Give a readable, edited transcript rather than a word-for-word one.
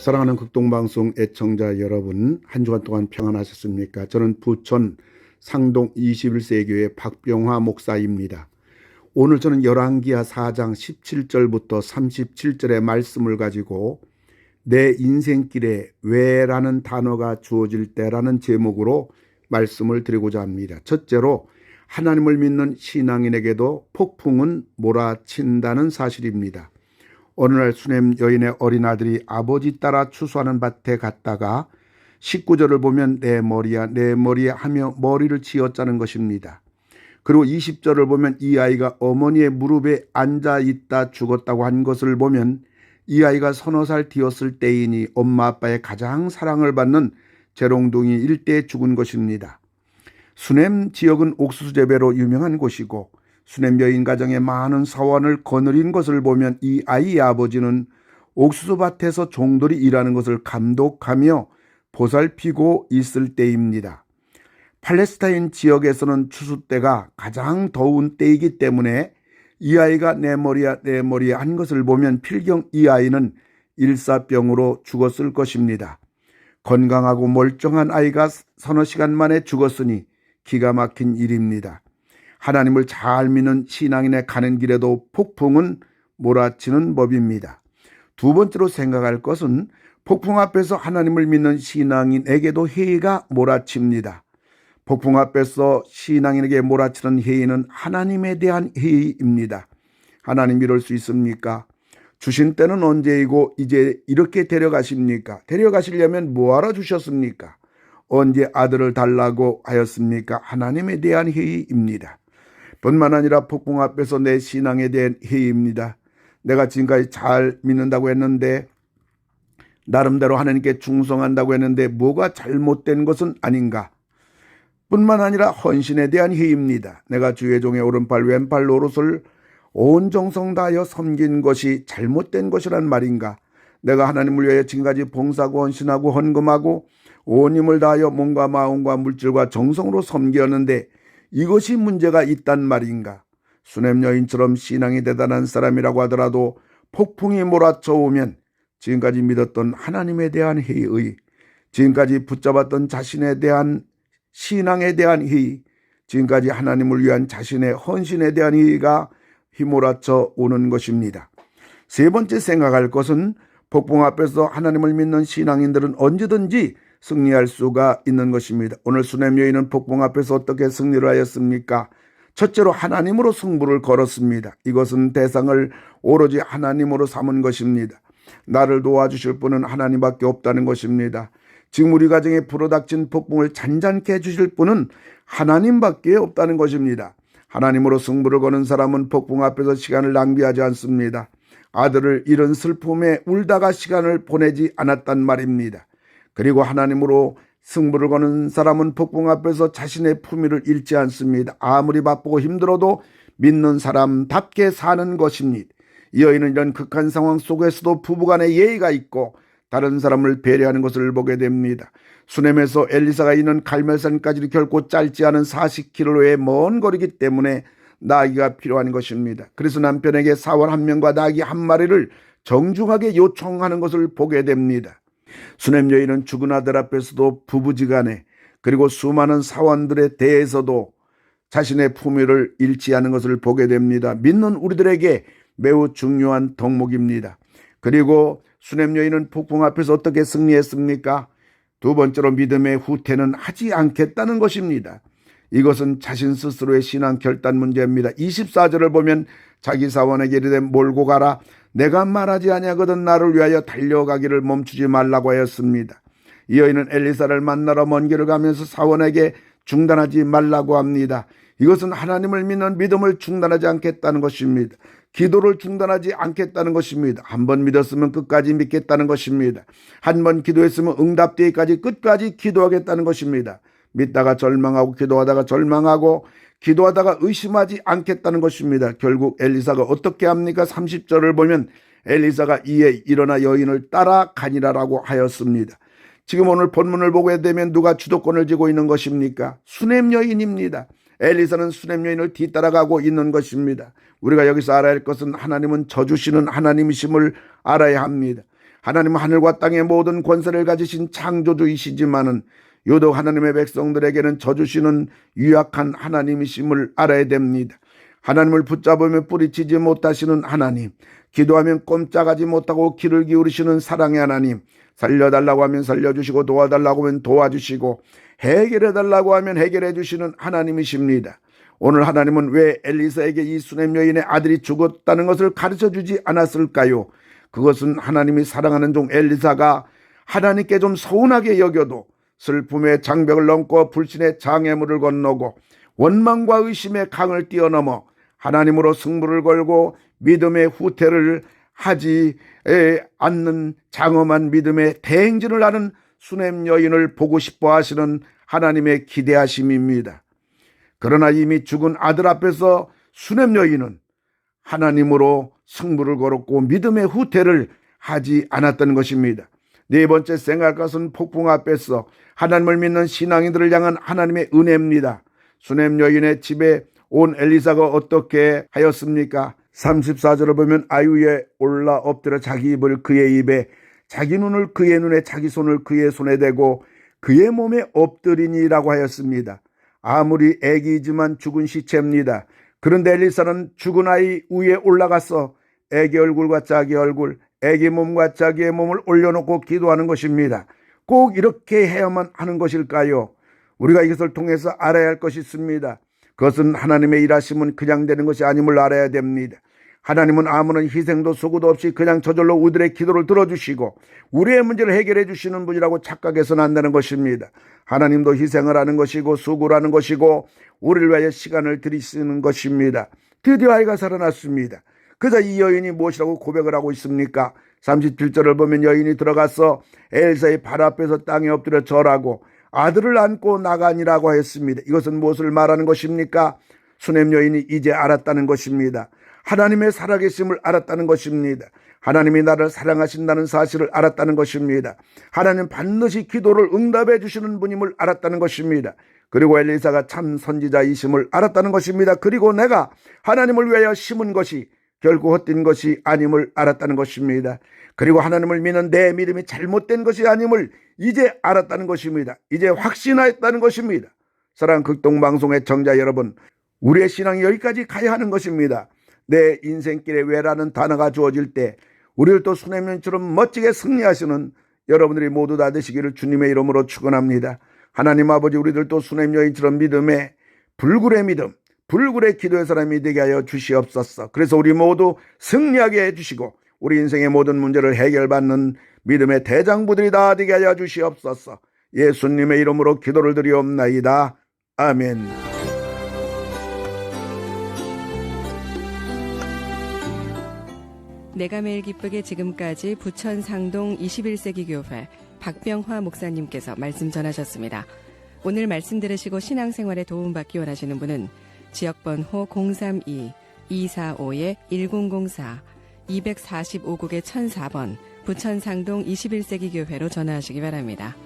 사랑하는 극동방송 애청자 여러분, 한 주간 동안 평안하셨습니까? 저는 부천 상동 21세 교회 박병화 목사입니다. 오늘 저는 열왕기하 4장 17절부터 37절의 말씀을 가지고 내 인생길에 왜라는 단어가 주어질 때라는 제목으로 말씀을 드리고자 합니다. 첫째로, 하나님을 믿는 신앙인에게도 폭풍은 몰아친다는 사실입니다. 어느 날 수냄 여인의 어린 아들이 아버지 따라 추수하는 밭에 갔다가 19절을 보면 내 머리야 내 머리야 하며 머리를 쥐어짜는 것입니다. 그리고 20절을 보면 이 아이가 어머니의 무릎에 앉아 있다 죽었다고 한 것을 보면 이 아이가 서너 살 되었을 때이니 엄마 아빠의 가장 사랑을 받는 재롱둥이 일대에 죽은 것입니다. 수냄 지역은 옥수수 재배로 유명한 곳이고 수냄 여인 가정의 많은 사원을 거느린 것을 보면 이 아이의 아버지는 옥수수밭에서 종들이 일하는 것을 감독하며 보살피고 있을 때입니다. 팔레스타인 지역에서는 추수 때가 가장 더운 때이기 때문에 이 아이가 내 머리야 내 머리야 한 것을 보면 필경 이 아이는 일사병으로 죽었을 것입니다. 건강하고 멀쩡한 아이가 서너 시간 만에 죽었으니 기가 막힌 일입니다. 하나님을 잘 믿는 신앙인의 가는 길에도 폭풍은 몰아치는 법입니다. 두 번째로 생각할 것은 폭풍 앞에서 하나님을 믿는 신앙인에게도 해이가 몰아칩니다. 폭풍 앞에서 신앙인에게 몰아치는 해이는 하나님에 대한 해이입니다. 하나님 이럴 수 있습니까? 주신 때는 언제이고 이제 이렇게 데려가십니까? 데려가시려면 뭐하러 주셨습니까? 언제 아들을 달라고 하였습니까? 하나님에 대한 해이입니다. 뿐만 아니라 폭풍 앞에서 내 신앙에 대한 해이입니다. 내가 지금까지 잘 믿는다고 했는데, 나름대로 하나님께 충성한다고 했는데 뭐가 잘못된 것은 아닌가? 뿐만 아니라 헌신에 대한 해이입니다. 내가 주의 종의 오른팔 왼팔 노릇을 온 정성 다하여 섬긴 것이 잘못된 것이란 말인가? 내가 하나님을 위하여 지금까지 봉사하고 헌신하고 헌금하고 온 힘을 다하여 몸과 마음과 물질과 정성으로 섬기었는데 이것이 문제가 있단 말인가? 수냄 여인처럼 신앙이 대단한 사람이라고 하더라도 폭풍이 몰아쳐 오면 지금까지 믿었던 하나님에 대한 해의, 지금까지 붙잡았던 자신에 대한 신앙에 대한 해의, 지금까지 하나님을 위한 자신의 헌신에 대한 해의가 휘몰아쳐 오는 것입니다. 세 번째 생각할 것은 폭풍 앞에서 하나님을 믿는 신앙인들은 언제든지 승리할 수가 있는 것입니다. 오늘 수냄 여인은 폭풍 앞에서 어떻게 승리를 하였습니까? 첫째로 하나님으로 승부를 걸었습니다. 이것은 대상을 오로지 하나님으로 삼은 것입니다. 나를 도와주실 분은 하나님밖에 없다는 것입니다. 지금 우리 가정에 불어닥친 폭풍을 잔잔케 해주실 분은 하나님밖에 없다는 것입니다. 하나님으로 승부를 거는 사람은 폭풍 앞에서 시간을 낭비하지 않습니다. 아들을 잃은 슬픔에 울다가 시간을 보내지 않았단 말입니다. 그리고 하나님으로 승부를 거는 사람은 폭풍 앞에서 자신의 품위를 잃지 않습니다. 아무리 바쁘고 힘들어도 믿는 사람답게 사는 것입니다. 이 여인은 이런 극한 상황 속에서도 부부간의 예의가 있고 다른 사람을 배려하는 것을 보게 됩니다. 수냄에서 엘리사가 있는 갈멜산까지도 결코 짧지 않은 40km의 먼 거리이기 때문에 나귀가 필요한 것입니다. 그래서 남편에게 사원 1명과 나귀 1마리를 정중하게 요청하는 것을 보게 됩니다. 수냄 여인은 죽은 아들 앞에서도 부부지간에 그리고 수많은 사원들에 대해서도 자신의 품위를 잃지 않은 것을 보게 됩니다. 믿는 우리들에게 매우 중요한 덕목입니다. 그리고 수냄 여인은 폭풍 앞에서 어떻게 승리했습니까? 두 번째로 믿음의 후퇴는 하지 않겠다는 것입니다. 이것은 자신 스스로의 신앙 결단 문제입니다. 24절을 보면 자기 사원에게 이르되 몰고 가라. 내가 말하지 아니하거든 나를 위하여 달려가기를 멈추지 말라고 하였습니다. 이 여인은 엘리사를 만나러 먼 길을 가면서 사원에게 중단하지 말라고 합니다. 이것은 하나님을 믿는 믿음을 중단하지 않겠다는 것입니다. 기도를 중단하지 않겠다는 것입니다. 한 번 믿었으면 끝까지 믿겠다는 것입니다. 한 번 기도했으면 응답되기까지 끝까지 기도하겠다는 것입니다. 믿다가 절망하고 기도하다가 절망하고 기도하다가 의심하지 않겠다는 것입니다. 결국 엘리사가 어떻게 합니까? 30절을 보면 엘리사가 이에 일어나 여인을 따라가니라라고 하였습니다. 지금 오늘 본문을 보게 되면 누가 주도권을 쥐고 있는 것입니까? 수냄 여인입니다. 엘리사는 수냄 여인을 뒤따라가고 있는 것입니다. 우리가 여기서 알아야 할 것은 하나님은 져주시는 하나님이심을 알아야 합니다. 하나님은 하늘과 땅의 모든 권세를 가지신 창조주이시지만은 유독 하나님의 백성들에게는 져주시는 유약한 하나님이심을 알아야 됩니다. 하나님을 붙잡으며 뿌리치지 못하시는 하나님, 기도하면 꼼짝하지 못하고 귀를 기울이시는 사랑의 하나님, 살려달라고 하면 살려주시고 도와달라고 하면 도와주시고 해결해달라고 하면 해결해 주시는 하나님이십니다. 오늘 하나님은 왜 엘리사에게 이 수넴 여인의 아들이 죽었다는 것을 가르쳐주지 않았을까요? 그것은 하나님이 사랑하는 종 엘리사가 하나님께 좀 서운하게 여겨도 슬픔의 장벽을 넘고 불신의 장애물을 건너고 원망과 의심의 강을 뛰어넘어 하나님으로 승부를 걸고 믿음의 후퇴를 하지 않는 장엄한 믿음의 대행진을 하는 수넴 여인을 보고 싶어 하시는 하나님의 기대하심입니다. 그러나 이미 죽은 아들 앞에서 수넴 여인은 하나님으로 승부를 걸었고 믿음의 후퇴를 하지 않았던 것입니다. 네 번째 생각할 것은 폭풍 앞에서 하나님을 믿는 신앙인들을 향한 하나님의 은혜입니다. 수넴 여인의 집에 온 엘리사가 어떻게 하였습니까? 34절을 보면 아유에 올라 엎드려 자기 입을 그의 입에, 자기 눈을 그의 눈에, 자기 손을 그의 손에 대고 그의 몸에 엎드리니라고 하였습니다. 아무리 애기이지만 죽은 시체입니다. 그런데 엘리사는 죽은 아이 위에 올라가서 애기 얼굴과 자기 얼굴, 애기 몸과 자기의 몸을 올려놓고 기도하는 것입니다. 꼭 이렇게 해야만 하는 것일까요? 우리가 이것을 통해서 알아야 할 것이 있습니다. 그것은 하나님의 일하심은 그냥 되는 것이 아님을 알아야 됩니다. 하나님은 아무런 희생도 수고도 없이 그냥 저절로 우리들의 기도를 들어주시고 우리의 문제를 해결해 주시는 분이라고 착각해서는 안 되는 것입니다. 하나님도 희생을 하는 것이고 수고를 하는 것이고 우리를 위하여 시간을 들이시는 것입니다. 드디어 아이가 살아났습니다. 그저 이 여인이 무엇이라고 고백을 하고 있습니까? 37절을 보면 여인이 들어가서 엘사의 발 앞에서 땅에 엎드려 절하고 아들을 안고 나가니라고 하였습니다. 이것은 무엇을 말하는 것입니까? 수넴 여인이 이제 알았다는 것입니다. 하나님의 살아계심을 알았다는 것입니다. 하나님이 나를 사랑하신다는 사실을 알았다는 것입니다. 하나님 반드시 기도를 응답해 주시는 분임을 알았다는 것입니다. 그리고 엘리사가 참 선지자이심을 알았다는 것입니다. 그리고 내가 하나님을 위하여 심은 것이 결코 헛된 것이 아님을 알았다는 것입니다. 그리고 하나님을 믿는 내 믿음이 잘못된 것이 아님을 이제 알았다는 것입니다. 이제 확신하였다는 것입니다. 사랑하는 극동방송의 청자 여러분, 우리의 신앙이 여기까지 가야 하는 것입니다. 내 인생길에 왜라는 단어가 주어질 때 우리를 또 수넴 여인처럼 멋지게 승리하시는 여러분들이 모두 다 되시기를 주님의 이름으로 축원합니다. 하나님 아버지, 우리들도 수넴 여인처럼 믿음에 불굴의 믿음, 불굴의 기도의 사람이 되게 하여 주시옵소서. 그래서 우리 모두 승리하게 해주시고 우리 인생의 모든 문제를 해결받는 믿음의 대장부들이 다 되게 하여 주시옵소서. 예수님의 이름으로 기도를 드리옵나이다. 아멘. 내가 매일 기쁘게 지금까지 부천 상동 21세기 교회 박병화 목사님께서 말씀 전하셨습니다. 오늘 말씀 들으시고 신앙생활에 도움받기 원하시는 분은 지역번호 032-245-1004 245국의 1004번 부천 상동 21세기 교회로 전화하시기 바랍니다.